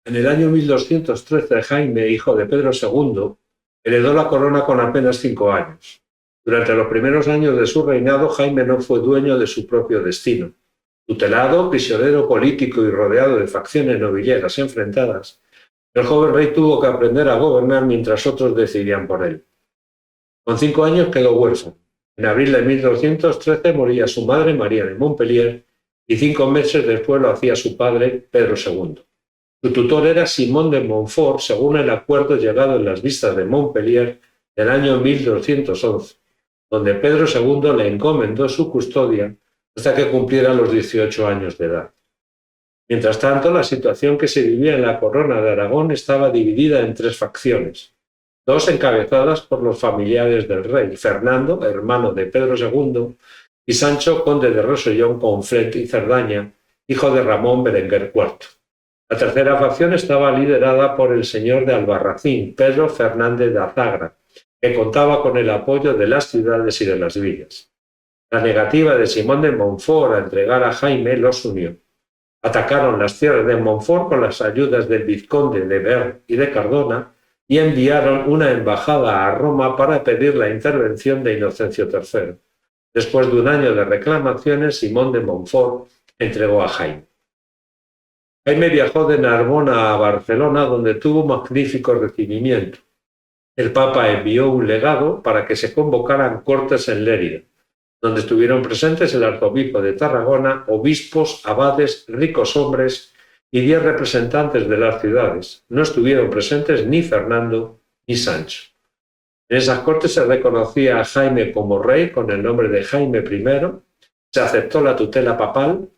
En el año 1213, Jaime, hijo de Pedro II, heredó la corona con apenas 5 años. Durante los primeros años de su reinado, Jaime no fue dueño de su propio destino. Tutelado, prisionero político y rodeado de facciones nobiliarias enfrentadas, el joven rey tuvo que aprender a gobernar mientras otros decidían por él. Con 5 años quedó huérfano. En abril de 1213 moría su madre, María de Montpellier, y 5 meses después lo hacía su padre, Pedro II. Su tutor era Simón de Montfort, según el acuerdo llegado en las vistas de Montpellier del año 1211, donde Pedro II le encomendó su custodia hasta que cumpliera los 18 años de edad. Mientras tanto, la situación que se vivía en la corona de Aragón estaba dividida en 3 facciones, 2 encabezadas por los familiares del rey, Fernando, hermano de Pedro II, y Sancho, conde de Rosellón, Conflent y Cerdaña, hijo de Ramón Berenguer IV. La tercera facción estaba liderada por el señor de Albarracín, Pedro Fernández de Azagra, que contaba con el apoyo de las ciudades y de las villas. La negativa de Simón de Montfort a entregar a Jaime los unió. Atacaron las tierras de Montfort con las ayudas del vizconde de Berg y de Cardona y enviaron una embajada a Roma para pedir la intervención de Inocencio III. Después de un año de reclamaciones, Simón de Montfort entregó a Jaime. Jaime viajó de Narbona a Barcelona, donde tuvo un magnífico recibimiento. El Papa envió un legado para que se convocaran cortes en Lérida, donde estuvieron presentes el arzobispo de Tarragona, obispos, abades, ricos hombres y 10 representantes de las ciudades. No estuvieron presentes ni Fernando ni Sancho. En esas cortes se reconocía a Jaime como rey con el nombre de Jaime I, se aceptó la tutela papal,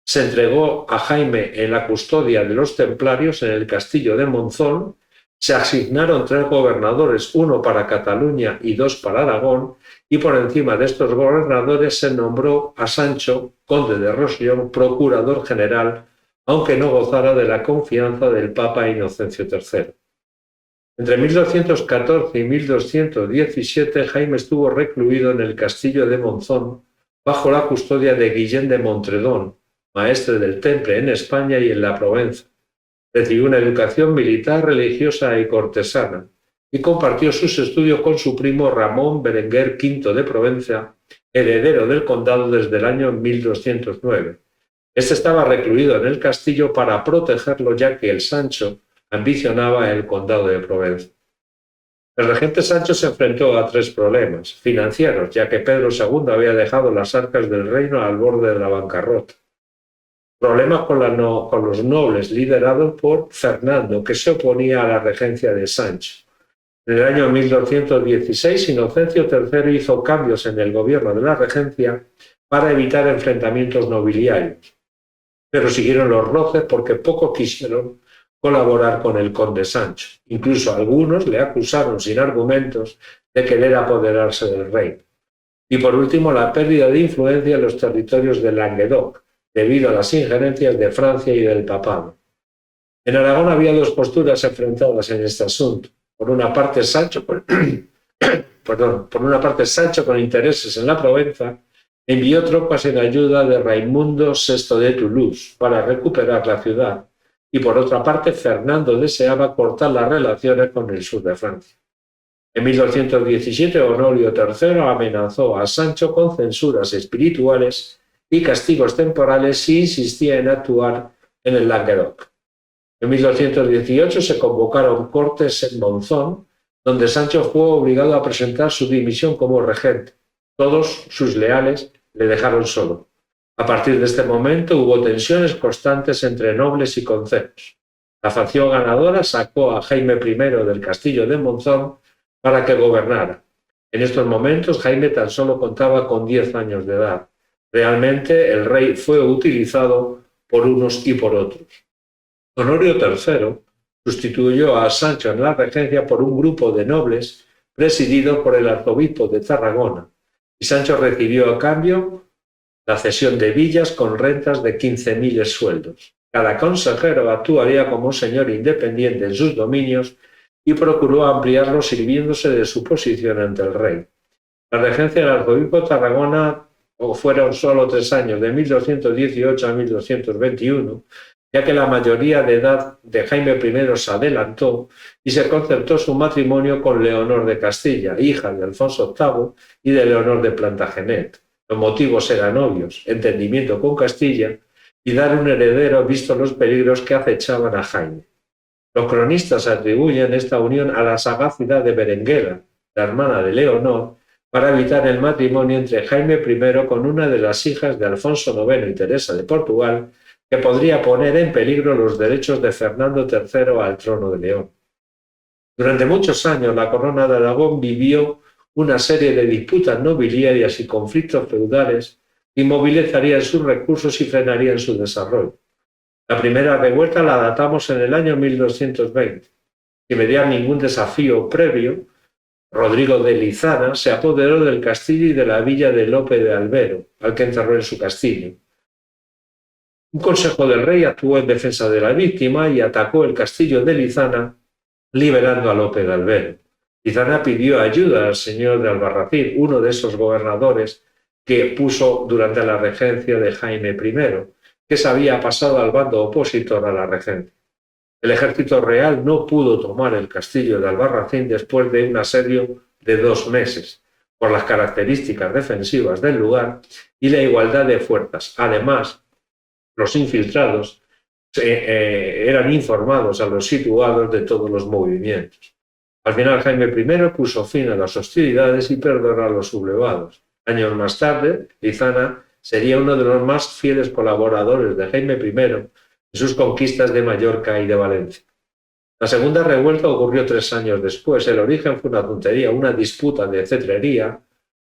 se entregó a Jaime en la custodia de los templarios en el castillo de Monzón, se asignaron 3 gobernadores, 1 para Cataluña y 2 para Aragón, y por encima de estos gobernadores se nombró a Sancho, conde de Rosellón, procurador general, aunque no gozara de la confianza del Papa Inocencio III. Entre 1214 y 1217 Jaime estuvo recluido en el castillo de Monzón bajo la custodia de Guillén de Montredón, maestre del Temple en España y en la Provenza. Recibió una educación militar, religiosa y cortesana y compartió sus estudios con su primo Ramón Berenguer V de Provenza, heredero del condado desde el año 1209. Este estaba recluido en el castillo para protegerlo, ya que el Sancho ambicionaba el condado de Provenza. El regente Sancho se enfrentó a 3 problemas financieros, ya que Pedro II había dejado las arcas del reino al borde de la bancarrota. Problemas con los nobles liderados por Fernando, que se oponía a la regencia de Sancho. En el año 1216, Inocencio III hizo cambios en el gobierno de la regencia para evitar enfrentamientos nobiliarios, pero siguieron los roces porque pocos quisieron colaborar con el conde Sancho. Incluso algunos le acusaron sin argumentos de querer apoderarse del reino. Y por último, la pérdida de influencia en los territorios de Languedoc, debido a las injerencias de Francia y del papado. En Aragón había 2 posturas enfrentadas en este asunto. Por una parte, Sancho con intereses en la Provenza envió tropas en ayuda de Raimundo VI de Toulouse para recuperar la ciudad, y por otra parte, Fernando deseaba cortar las relaciones con el sur de Francia. En 1217, Honorio III amenazó a Sancho con censuras espirituales y castigos temporales si insistía en actuar en el Languedoc. En 1218 se convocaron cortes en Monzón, donde Sancho fue obligado a presentar su dimisión como regente. Todos sus leales le dejaron solo. A partir de este momento hubo tensiones constantes entre nobles y concejos. La facción ganadora sacó a Jaime I del castillo de Monzón para que gobernara. En estos momentos Jaime tan solo contaba con 10 años de edad. Realmente el rey fue utilizado por unos y por otros. Honorio III sustituyó a Sancho en la regencia por un grupo de nobles presidido por el arzobispo de Tarragona, y Sancho recibió a cambio la cesión de villas con rentas de 15.000 sueldos. Cada consejero actuaría como señor independiente en sus dominios y procuró ampliarlos sirviéndose de su posición ante el rey. La regencia del arzobispo de Tarragona fueron solo 3 años, de 1218 a 1221, ya que la mayoría de edad de Jaime I se adelantó y se concertó su matrimonio con Leonor de Castilla, hija de Alfonso VIII y de Leonor de Plantagenet. Los motivos eran obvios: entendimiento con Castilla y dar un heredero vistos los peligros que acechaban a Jaime. Los cronistas atribuyen esta unión a la sagacidad de Berenguela, la hermana de Leonor, para evitar el matrimonio entre Jaime I con una de las hijas de Alfonso IX y Teresa de Portugal, que podría poner en peligro los derechos de Fernando III al trono de León. Durante muchos años la corona de Aragón vivió una serie de disputas nobiliarias y conflictos feudales que inmovilizarían sus recursos y frenarían su desarrollo. La primera revuelta la datamos en el año 1220. Sin mediar ningún desafío previo, Rodrigo de Lizana se apoderó del castillo y de la villa de Lope de Albero, al que encerró en su castillo. Un consejo del rey actuó en defensa de la víctima y atacó el castillo de Lizana, liberando a Lope de Albero. Lizana pidió ayuda al señor de Albarracín, uno de esos gobernadores que puso durante la regencia de Jaime I, que se había pasado al bando opositor a la regencia. El ejército real no pudo tomar el castillo de Albarracín después de un asedio de 2 meses, por las características defensivas del lugar y la igualdad de fuerzas. Además, los infiltrados eran informados a los situados de todos los movimientos. Al final, Jaime I puso fin a las hostilidades y perdonó a los sublevados. Años más tarde, Lizana sería uno de los más fieles colaboradores de Jaime I en sus conquistas de Mallorca y de Valencia. La segunda revuelta ocurrió 3 años después. El origen fue una tontería, una disputa de cetrería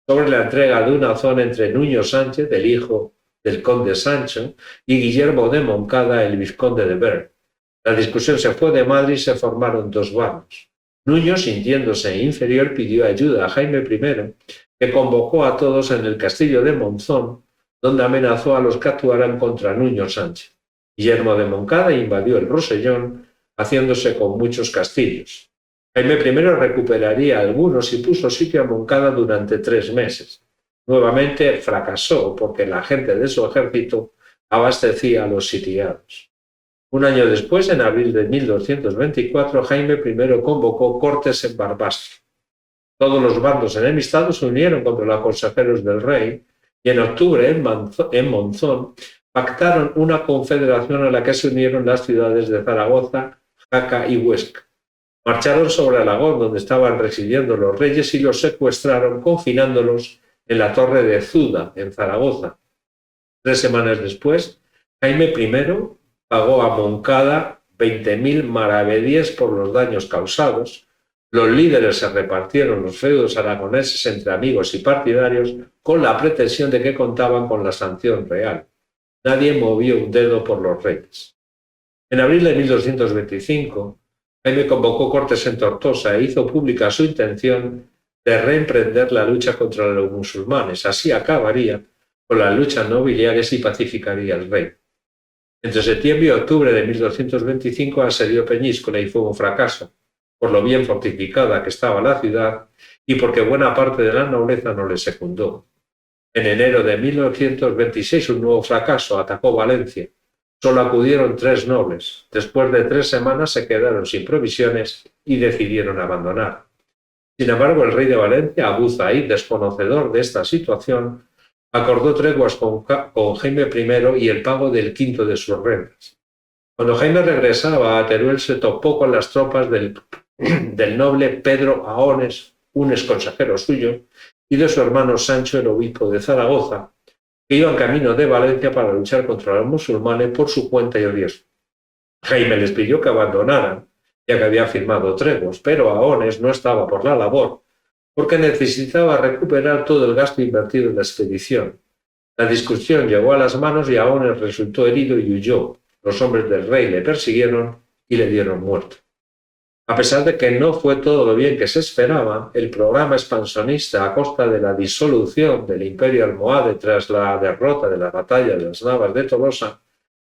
sobre la entrega de una zona entre Nuño Sánchez, el hijo del conde Sancho, y Guillermo de Moncada, el vizconde de Berg. La discusión se fue de madre y se formaron 2 bandos. Nuño, sintiéndose inferior, pidió ayuda a Jaime I, que convocó a todos en el castillo de Monzón, donde amenazó a los que actuaran contra Nuño Sánchez. Guillermo de Moncada invadió el Rosellón, haciéndose con muchos castillos. Jaime I recuperaría algunos y puso sitio a Moncada durante 3 meses. Nuevamente fracasó porque la gente de su ejército abastecía a los sitiados. Un año después, en abril de 1224, Jaime I convocó cortes en Barbastro. Todos los bandos enemistados se unieron contra los consejeros del rey y en octubre, en Monzón, pactaron una confederación a la que se unieron las ciudades de Zaragoza, Jaca y Huesca. Marcharon sobre Aragón, donde estaban residiendo los reyes, y los secuestraron, confinándolos en la Torre de Zuda, en Zaragoza. 3 semanas después, Jaime I pagó a Moncada 20.000 maravedíes por los daños causados. Los líderes se repartieron los feudos aragoneses entre amigos y partidarios con la pretensión de que contaban con la sanción real. Nadie movió un dedo por los reyes. En abril de 1225, Jaime convocó cortes en Tortosa e hizo pública su intención de reemprender la lucha contra los musulmanes. Así acabaría con las luchas nobiliarias y pacificaría el reino. Entre septiembre y octubre de 1225 asedió Peñíscola y fue un fracaso, por lo bien fortificada que estaba la ciudad y porque buena parte de la nobleza no le secundó. En enero de 1926, un nuevo fracaso: atacó Valencia. Solo acudieron 3 nobles. Después de 3 semanas se quedaron sin provisiones y decidieron abandonar. Sin embargo, el rey de Valencia, Abu Zaid, desconocedor de esta situación, acordó treguas con Jaime I y el pago del quinto de sus rentas. Cuando Jaime regresaba a Teruel, se topó con las tropas del noble Pedro Aones, un exconsejero suyo, y de su hermano Sancho, el obispo de Zaragoza, que iban camino de Valencia para luchar contra los musulmanes por su cuenta y riesgo. Jaime les pidió que abandonaran, ya que había firmado treguas, pero Aones no estaba por la labor, porque necesitaba recuperar todo el gasto invertido en la expedición. La discusión llegó a las manos y Aones resultó herido y huyó. Los hombres del rey le persiguieron y le dieron muerto. A pesar de que no fue todo lo bien que se esperaba, el programa expansionista a costa de la disolución del Imperio almohade tras la derrota de la batalla de las Navas de Tolosa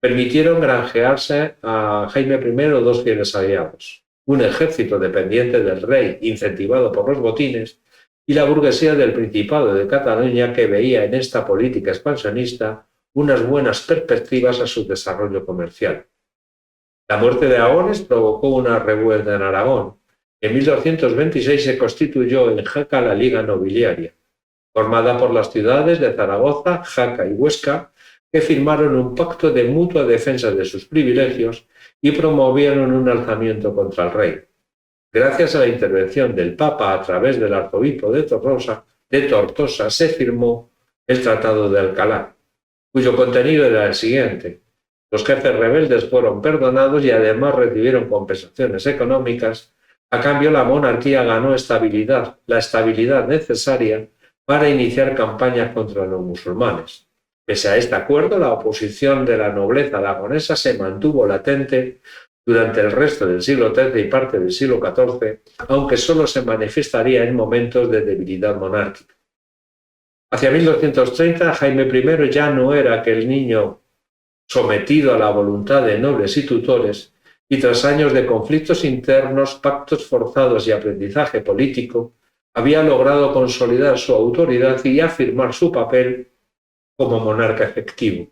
permitieron granjearse a Jaime I 2 fieles aliados: un ejército dependiente del rey, incentivado por los botines, y la burguesía del Principado de Cataluña, que veía en esta política expansionista unas buenas perspectivas a su desarrollo comercial. La muerte de Agones provocó una revuelta en Aragón. En 1226 se constituyó en Jaca la Liga Nobiliaria, formada por las ciudades de Zaragoza, Jaca y Huesca, que firmaron un pacto de mutua defensa de sus privilegios y promovieron un alzamiento contra el rey. Gracias a la intervención del Papa a través del arzobispo de Tortosa se firmó el Tratado de Alcalá, cuyo contenido era el siguiente: los jefes rebeldes fueron perdonados y además recibieron compensaciones económicas. A cambio, la monarquía ganó la estabilidad necesaria para iniciar campañas contra los musulmanes. Pese a este acuerdo, la oposición de la nobleza aragonesa se mantuvo latente durante el resto del siglo XIII y parte del siglo XIV, aunque solo se manifestaría en momentos de debilidad monárquica. Hacia 1230, Jaime I ya no era aquel niño sometido a la voluntad de nobles y tutores, y tras años de conflictos internos, pactos forzados y aprendizaje político, había logrado consolidar su autoridad y afirmar su papel como monarca efectivo.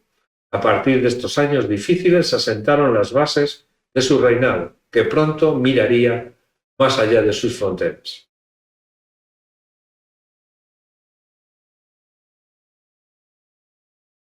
A partir de estos años difíciles se asentaron las bases de su reinado, que pronto miraría más allá de sus fronteras.